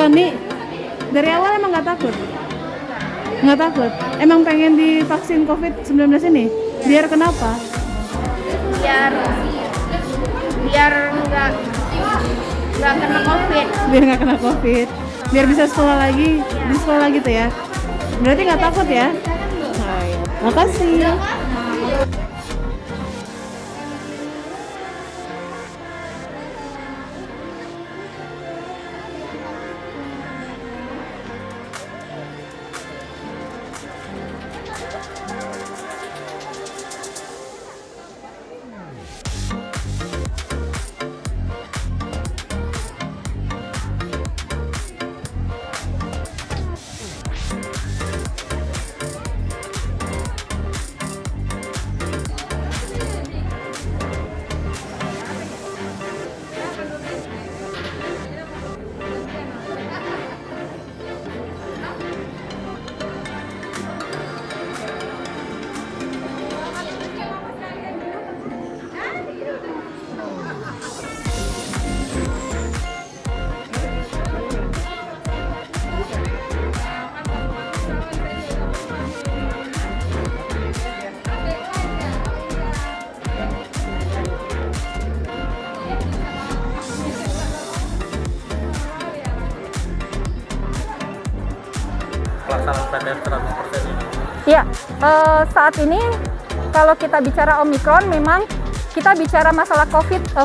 Loh nih, dari awal emang nggak takut? Nggak takut? Emang pengen divaksin COVID-19 ini? Biar kenapa? biar nggak kena COVID. Biar nggak kena COVID. Biar bisa sekolah lagi, di sekolah gitu ya. Berarti nggak takut ya? Oh, iya. Makasih. Pelaksanaan PTM 100% ini? Ya, saat ini kalau kita bicara Omikron, memang kita bicara masalah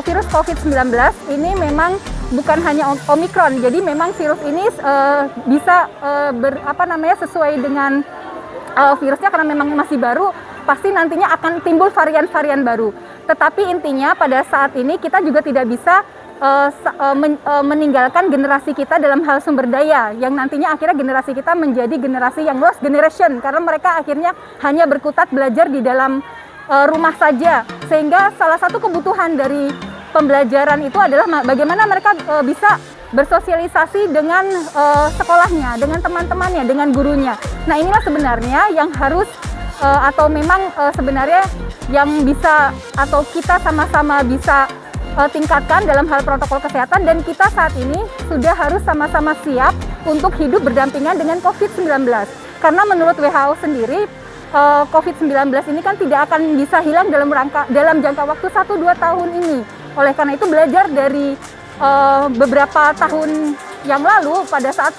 virus COVID-19 ini memang bukan hanya Omikron. Jadi memang virus ini bisa sesuai dengan virusnya, karena memang masih baru, pasti nantinya akan timbul varian-varian baru. Tetapi intinya pada saat ini kita juga tidak bisa meninggalkan generasi kita dalam hal sumber daya, yang nantinya akhirnya generasi kita menjadi generasi yang lost generation, karena mereka akhirnya hanya berkutat belajar di dalam rumah saja, sehingga salah satu kebutuhan dari pembelajaran itu adalah bagaimana mereka bisa bersosialisasi dengan sekolahnya, dengan teman-temannya, dengan gurunya. Nah, inilah sebenarnya yang harus sebenarnya yang bisa atau kita sama-sama bisa tingkatkan dalam hal protokol kesehatan, dan kita saat ini sudah harus sama-sama siap untuk hidup berdampingan dengan COVID-19. Karena menurut WHO sendiri, COVID-19 ini kan tidak akan bisa hilang dalam jangka waktu 1-2 tahun ini. Oleh karena itu, belajar dari beberapa tahun yang lalu pada saat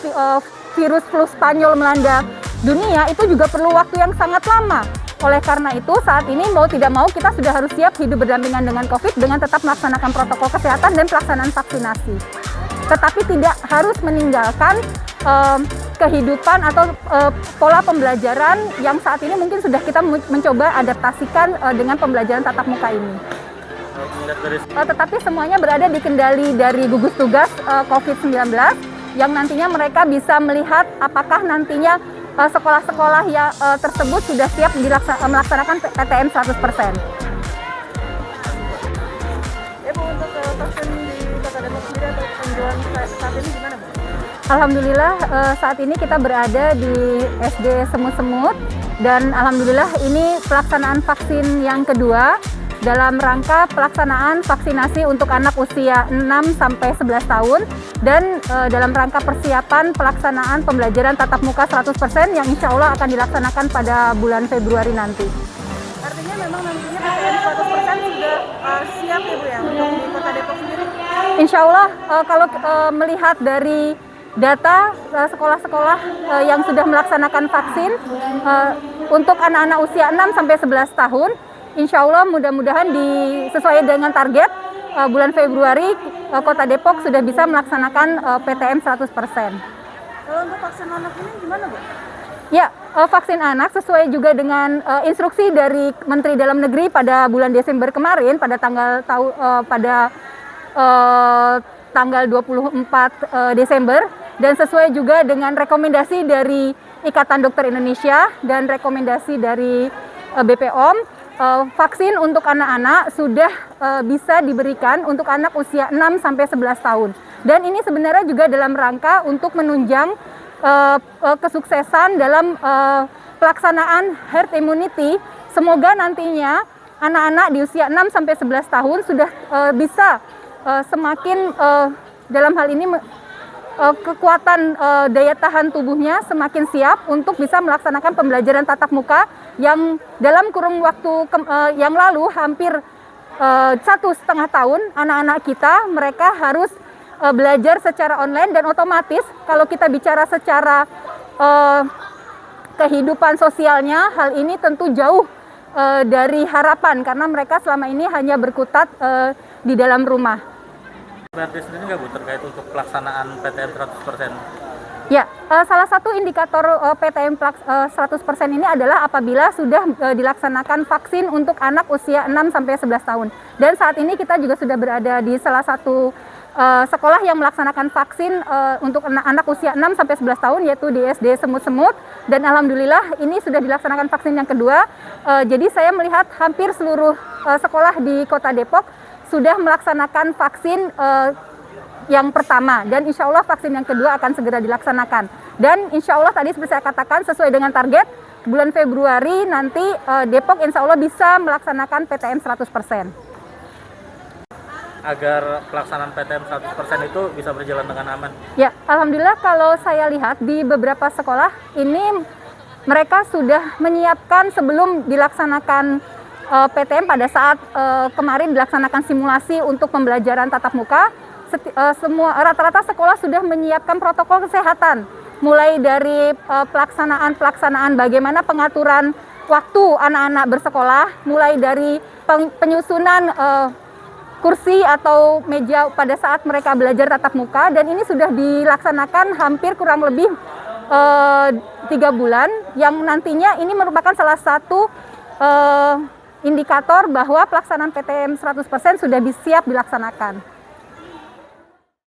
virus flu Spanyol melanda dunia, itu juga perlu waktu yang sangat lama. Oleh karena itu, saat ini mau tidak mau kita sudah harus siap hidup berdampingan dengan COVID dengan tetap melaksanakan protokol kesehatan dan pelaksanaan vaksinasi. Tetapi tidak harus meninggalkan kehidupan atau pola pembelajaran yang saat ini mungkin sudah kita mencoba adaptasikan dengan pembelajaran tatap muka ini. Tetapi semuanya berada di kendali dari gugus tugas COVID-19, yang nantinya mereka bisa melihat apakah nantinya sekolah-sekolah yang tersebut sudah siap melaksanakan PTM 100%. Bu, untuk vaksin di Kota Depok sendiri atau penjualan saat ini gimana, Bu? Alhamdulillah saat ini kita berada di SD Semut-Semut, dan alhamdulillah ini pelaksanaan vaksin yang kedua dalam rangka pelaksanaan vaksinasi untuk anak usia 6-11 tahun dan dalam rangka persiapan pelaksanaan pembelajaran tatap muka 100% yang insya Allah akan dilaksanakan pada bulan Februari nanti. Artinya memang nantinya PTM 100% sudah siap ya Bu ya untuk di Kota Depok sendiri? Insya Allah kalau melihat dari data sekolah-sekolah yang sudah melaksanakan vaksin untuk anak-anak usia 6-11 tahun, insya Allah mudah-mudahan sesuai dengan target bulan Februari Kota Depok sudah bisa melaksanakan PTM 100%. Kalau untuk vaksin anak ini gimana, Bu? Ya, vaksin anak sesuai juga dengan instruksi dari Menteri Dalam Negeri pada bulan Desember kemarin pada tanggal 24 Desember, dan sesuai juga dengan rekomendasi dari Ikatan Dokter Indonesia dan rekomendasi dari BPOM. Vaksin untuk anak-anak sudah bisa diberikan untuk anak usia 6-11 tahun. Dan ini sebenarnya juga dalam rangka untuk menunjang kesuksesan dalam pelaksanaan herd immunity. Semoga nantinya anak-anak di usia 6-11 tahun sudah bisa semakin dalam hal ini kekuatan daya tahan tubuhnya semakin siap untuk bisa melaksanakan pembelajaran tatap muka yang dalam kurun waktu yang lalu hampir 1,5 tahun anak-anak kita mereka harus belajar secara online, dan otomatis kalau kita bicara secara kehidupan sosialnya, hal ini tentu jauh dari harapan karena mereka selama ini hanya berkutat di dalam rumah. BRT sendiri nggak Bu terkait untuk pelaksanaan PTM 100%? Ya, salah satu indikator PTM 100% ini adalah apabila sudah dilaksanakan vaksin untuk anak usia 6-11 tahun. Dan saat ini kita juga sudah berada di salah satu sekolah yang melaksanakan vaksin untuk anak usia 6-11 tahun, yaitu di SD Semut-Semut. Dan alhamdulillah ini sudah dilaksanakan vaksin yang kedua. Jadi saya melihat hampir seluruh sekolah di Kota Depok sudah melaksanakan vaksin yang pertama, dan insya Allah vaksin yang kedua akan segera dilaksanakan. Dan insya Allah tadi seperti saya katakan sesuai dengan target bulan Februari nanti Depok insya Allah bisa melaksanakan PTM 100%. Agar pelaksanaan PTM 100% itu bisa berjalan dengan aman? Ya, alhamdulillah kalau saya lihat di beberapa sekolah ini mereka sudah menyiapkan sebelum dilaksanakan PTM pada saat kemarin dilaksanakan simulasi untuk pembelajaran tatap muka. Semua rata-rata sekolah sudah menyiapkan protokol kesehatan, mulai dari pelaksanaan bagaimana pengaturan waktu anak-anak bersekolah, mulai dari penyusunan kursi atau meja pada saat mereka belajar tatap muka, dan ini sudah dilaksanakan hampir kurang lebih 3 bulan, yang nantinya ini merupakan salah satu indikator bahwa pelaksanaan PTM 100% sudah siap dilaksanakan.